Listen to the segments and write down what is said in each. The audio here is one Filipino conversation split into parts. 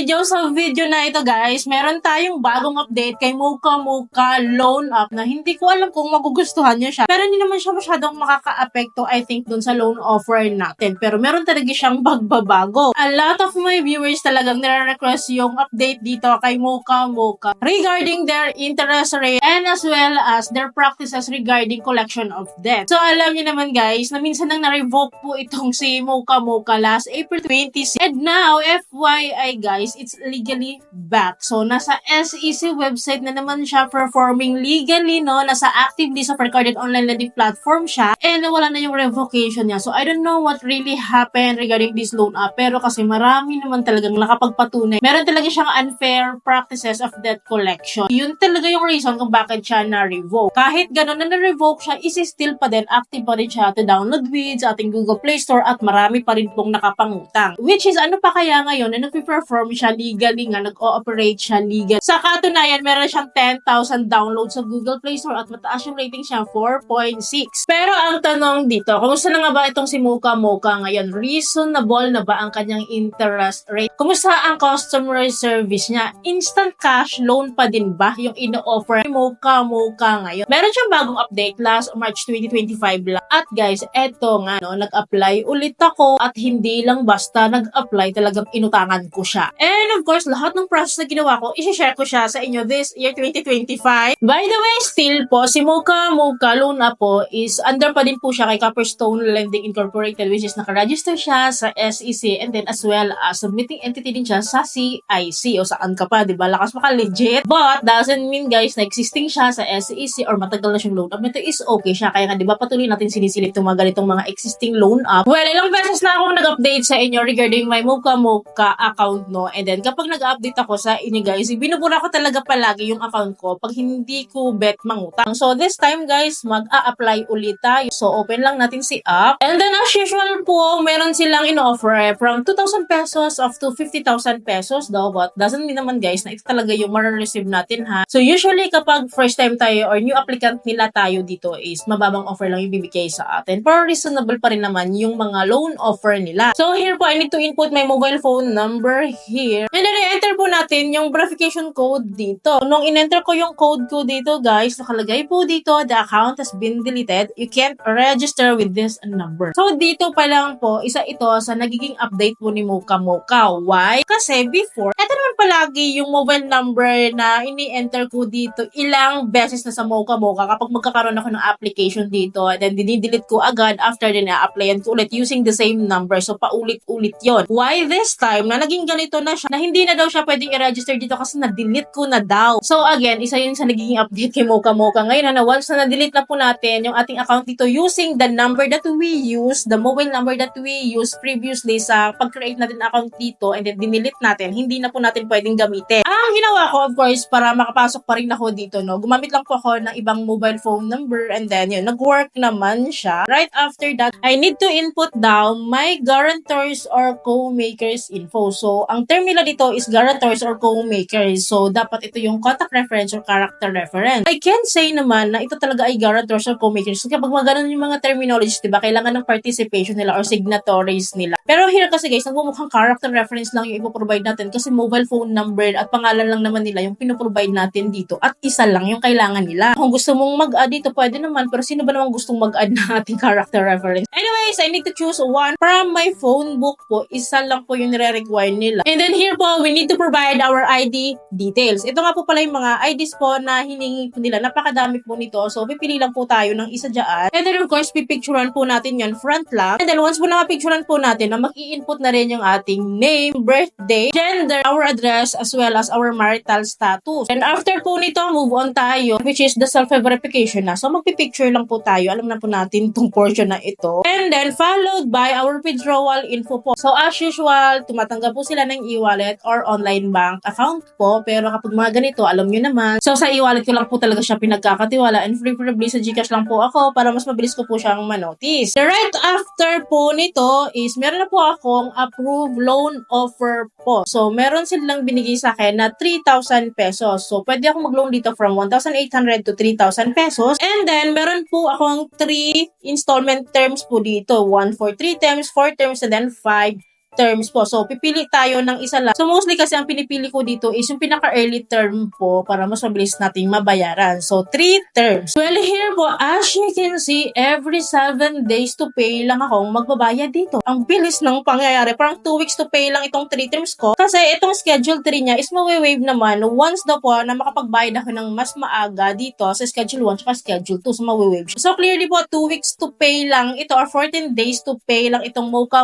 video. Sa video na ito guys, meron tayong bagong update kay Mocha Mocha Loan Up na hindi ko alam kung magugustuhan niyo siya. Pero hindi naman siya masyadong makaka-apekto I think dun sa loan offer natin. Pero meron talaga siyang bagbabago. A lot of my viewers talagang nire-request yung update dito kay Mocha Mocha regarding their interest rate and as well as their practices regarding collection of debt. So alam niyo naman guys, na minsan nang na-revoke po itong si Mocha Mocha last April 26. And now, FYI guys, it's legally back. So, nasa SEC website na naman siya performing legally, no? Nasa active list of recorded online lending platform siya. And wala na yung revocation niya. So, I don't know what really happened regarding this loan up. Pero kasi marami naman talagang nakapagpatunay. Meron talaga siyang unfair practices of debt collection. Yun talaga yung reason kung bakit siya na-revoke. Kahit gano'n na na-revoke siya, still pa din, active pa rin siya to download with sa ating Google Play Store at marami pa rin pong nakapangutang. Which is, ano pa kaya ngayon na nag-perform siya legally nga, nag-ooperate siya legal. Sa katunayan, meron siyang 10,000 downloads sa Google Play Store at mataas yung rating siya, 4.6. Pero ang tanong dito, kumusta na nga ba itong si Mocha Mocha ngayon? Reasonable na ba ang kanyang interest rate? Kumusta ang customer service niya? Instant cash loan pa din ba yung ino-offer ni Mocha Mocha ngayon? Meron siyang bagong update last March 2025 lang. At guys, eto nga, no, nag-apply ulit ako at hindi lang basta nag-apply, talagang inutangan ko siya. And of course, lahat ng process na ginawa ko, isi-share ko siya sa inyo this year 2025. By the way, still po, si Mocha Mocha Loan Up po is under pa din po siya kay Copperstone Lending Incorporated, which is nakaregister siya sa SEC and then as well as submitting entity din siya sa CIC o saan ka pa, diba? Lakas maka legit. But doesn't mean guys na existing siya sa SEC or matagal na siyang loan up. Ito is okay siya. Kaya nga diba patuloy natin sinisilip itong mga ganitong mga existing loan up. Well, ilang beses na akong nag-update sa inyo regarding my Mocha Mocha account, no? And then, kapag nag-update ako sa inyo, guys, binubura ko talaga palagi yung account ko pag hindi ko bet mangutang. So, this time, guys, mag-a-apply ulit tayo. So, open lang natin si app. And then, as usual po, meron silang in-offer from 2,000 pesos up to 50,000 pesos daw. But, doesn't mean naman, guys, na ito talaga yung ma-receive natin, ha? So, usually, kapag first time tayo or new applicant nila tayo dito is mababang offer lang yung bibigay sa atin. Pero reasonable pa rin naman yung mga loan offer nila. So, here po, I need to input my mobile phone number here. And then, i-enter po natin yung verification code dito. Nung in-enter ko yung code ko dito, guys, nakalagay po dito, the account has been deleted. You can't register with this number. So, dito pa lang po, isa ito sa nagiging update po ni Mocha Mocha. Why? Kasi before, ito naman palagi yung mobile number na ini-enter ko dito ilang beses na sa Mocha Mocha kapag magkakaroon ako ng application dito. And then, dinidelete ko agad after din na-applyan ko ulit using the same number. So, paulit-ulit yon. Why this time na naging ganito na siya, na hindi na daw siya pwedeng i-register dito kasi na-delete ko na daw. So, again, isa yun sa nagiging update kay Mocha Mocha. Ngayon na once na na-delete na po natin yung ating account dito using the number that we use, the mobile number that we used previously sa pag-create natin account dito and then dinelete natin, hindi na po natin pwedeng gamitin. Ang ginawa ko, of course, para makapasok pa rin ako dito, no, gumamit lang po ako ng ibang mobile phone number and then yun, nag-work naman siya. Right after that, I need to input down my guarantors or co-makers info. So, ang term nila dito is guarantors or co-makers. So, dapat ito yung contact reference or character reference. I can say naman na ito talaga ay guarantors or co-makers. So, kapag maganon yung mga terminologies, diba, kailangan ng participation nila or signatories nila. Pero here kasi guys, nagmumukhang character reference lang yung ipoprovide natin kasi mobile phone number at pangalan lang naman nila yung pinoprovide natin dito at isa lang yung kailangan nila. Kung gusto mong mag-add dito, pwede naman. Pero sino ba naman gustong mag-add na ating character reference? Anyways, I need to choose one. From my phone book po, isa lang po yung nire-require nila. And then here po, we need to provide our ID details. Ito nga po pala yung mga IDs po na hiningi po nila. Napakadami po nito. So, pipili lang po tayo ng isa dyan. And then of course, pipicturean po natin yan front lang. And then once po nakapicturean po natin, na mag-i-input na rin yung ating name, birthday, gender, our address, as well as our marital status. And after po nito, move on tayo, which is the self-verification na. So, magpipicture lang po tayo. Alam na po natin itong portion na ito. And then, followed by our withdrawal info po. So, as usual, tumatanggap po sila ng e-wallet or online bank account po. Pero kapag mga ganito, alam nyo naman. So, sa e-wallet ko lang po talaga siya pinagkakatiwala. And preferably sa GCash lang po ako para mas mabilis ko po siyang manotice. The right after po nito is meron na po akong approved loan offer po. So, meron silang binigay sa akin na 3,000 pesos. So, pwede akong mag-loan dito from 1,800 to 3,000 pesos. And then, meron po akong 3 installment terms po dito. 1 for 3 terms, 4 terms, and then 5 terms po. So, pipili tayo ng isa lang. So, mostly kasi ang pinipili ko dito is yung pinaka-early term po para mas mabilis nating mabayaran. So, 3 terms. Well, here po, as you can see, every 7 days to pay lang akong magbabayad dito. Ang bilis ng pangyayari. Parang 2 weeks to pay lang itong 3 terms ko. Kasi itong schedule 3 niya is mawe-wave naman once daw po na makapagbayad ako ng mas maaga dito sa schedule 1 at schedule 2. So, mawe-wave. So, clearly po, 2 weeks to pay lang ito or 14 days to pay lang itong Mocha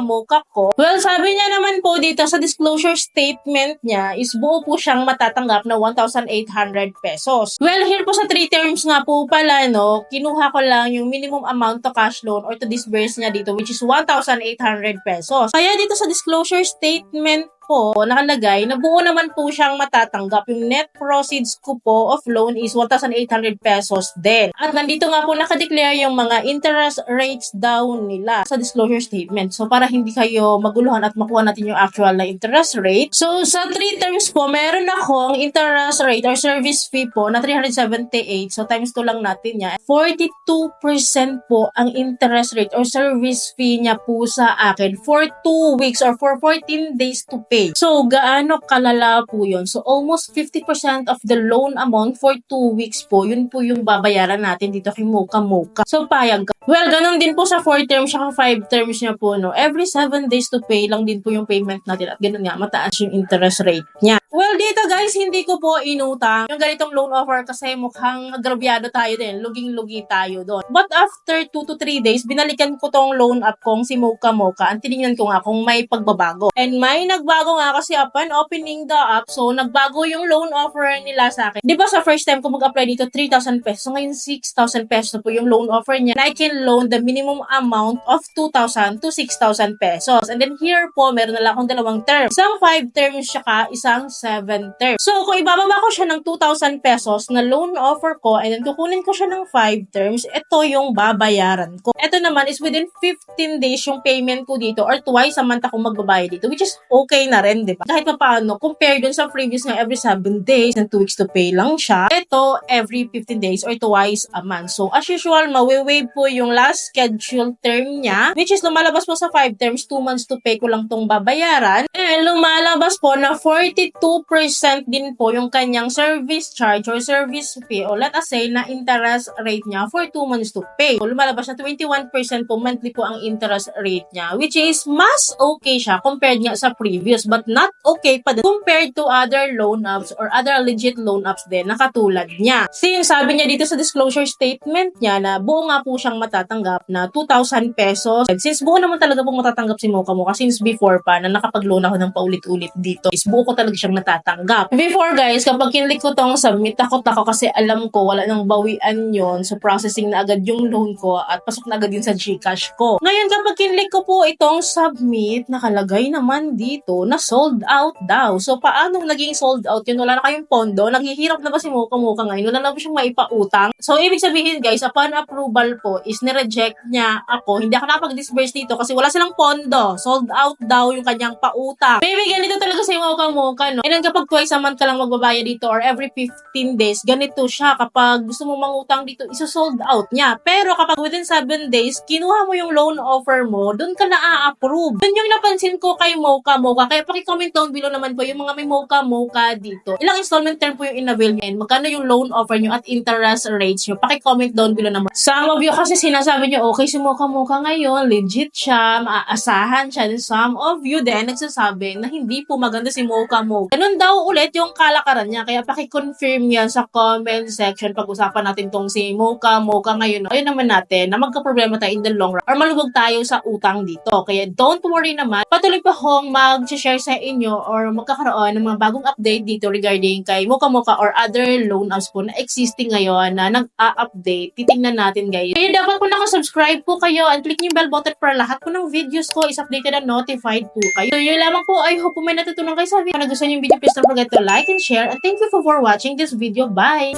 ko. Well, sabi niya naman po dito sa disclosure statement niya is buo po siyang matatanggap na 1,800 pesos. Well, here po sa 3 terms nga po pala, no, kinuha ko lang yung minimum amount to cash loan or to disburse niya dito which is 1,800 pesos. Kaya dito sa disclosure statement po, nakalagay na buo naman po siyang matatanggap. Yung net proceeds ko po of loan is 1,800 pesos din. At nandito nga po nakadeclare yung mga interest rates daw nila sa disclosure statement. So, para hindi kayo maguluhan at makuha natin yung actual na interest rate. So, sa 3 terms po, meron akong interest rate or service fee po na 378. So, times 2 lang natin niya. 42% po ang interest rate or service fee niya po sa akin for 2 weeks or for 14 days to pay. So, gaano kalala po yun? So, almost 50% of the loan amount for 2 weeks po, yun po yung babayaran natin dito kay Mocha. So, payag ka. Well, ganun din po sa 4 terms at 5 terms niya po, no? Every 7 days to pay lang din po yung payment natin at ganun nga, mataas yung interest rate niya. Well, dito guys, hindi ko po inutang yung ganitong loan offer kasi mukhang agrabyado tayo din. Luging-lugi tayo doon. But after 2 to 3 days, binalikan ko tong loan app kong si Mocha. Ang tinignan ko nga kung may pagbabago. And may nagbago nga kasi upon opening the app, so nagbago yung loan offer nila sa akin. Di ba sa first time ko mag-apply dito, 3,000 pesos. So ngayon, 6,000 pesos na po yung loan offer niya. And I can loan the minimum amount of 2,000 to 6,000 pesos. And then here po, meron na lang akong dalawang terms. Isang 5 terms saka isang 7 terms. So, kung ibababa ko siya ng 2,000 pesos na loan offer ko, and then kukunin ko siya ng 5 terms, ito yung babayaran ko. Ito naman is within 15 days yung payment ko dito or twice a month akong magbabayad dito, which is okay na rin, di ba? Kahit pa paano, compare dun sa previous nga every 7 days and 2 weeks to pay lang siya, ito every 15 days or twice a month. So, as usual, mawe-wave po yung last scheduled term niya, which is lumalabas po sa 5 terms, 2 months to pay ko lang tong babayaran, and lumalabas po na 42% din po yung kanyang service charge or service fee o let us say na interest rate niya for 2 months to pay. So, lumalabas na 21% po monthly po ang interest rate niya, which is mas okay siya compared nga sa previous but not okay pa din compared to other loan apps or other legit loan apps din na katulad niya. Since sabi niya dito sa disclosure statement niya na buo nga po siyang matatanggap na 2,000 pesos. And since buo naman talaga pong matatanggap si Mocha since before pa na nakapag-loan ako ng paulit-ulit dito is buo ko talaga siyang natatanggap. Before guys, kapag kinlik ko tong submit, takot ako kasi alam ko wala nang bawian yon, so processing na agad yung loan ko at pasok na agad yun sa GCash ko. Ngayon kapag kinlik ko po itong submit, nakalagay naman dito na sold out daw. So paano naging sold out yun? Wala na kayong pondo? Naghihirap na ba si Mocha ngayon? Wala na ba siyang maipautang? So ibig sabihin guys, upon approval po is nireject niya ako. Hindi ako nakapag-disburse dito kasi wala silang pondo. Sold out daw yung kanyang pautang. Baby, ganito talaga si Mocha, no? And then kapag twice a month ka lang magbabayad dito or every 15 days, ganito siya. Kapag gusto mo mangutang dito, isa-sold out niya. Pero kapag within 7 days, kinuha mo yung loan offer mo, dun ka na a-approve. Dun yung napansin ko kay Mocha. Kaya paki-comment down below naman po yung mga may Mocha dito. Ilang installment term po yung in-avail niya and magkano yung loan offer nyo at interest rates nyo. Paki-comment down below naman. Some of you kasi sinasabi nyo, okay si Mocha ngayon, legit siya, maaasahan siya. And some of you din nagsasabi na hindi po maganda si Mocha. Ganun daw ulit yung kalakaran niya. Kaya paki-confirm yan sa comment section. Pag-usapan natin tong si Mocha ngayon. Ayun naman natin na magka-problema tayo in the long run or malubog tayo sa utang dito. Kaya don't worry naman. Patuloy pa akong mag-share sa inyo or magkakaroon ng mga bagong update dito regarding kay Mocha or other loan apps po na existing ngayon na nag-a-update. Titingnan natin guys. Kaya dapat po nakasubscribe po kayo and click yung bell button para lahat po ng videos ko is updated and notified po kayo. So yun lamang po. I hope po may natutunan kayo sa video. Kung nagustuhan yung video, please don't forget to like and share. And thank you for watching this video. Bye!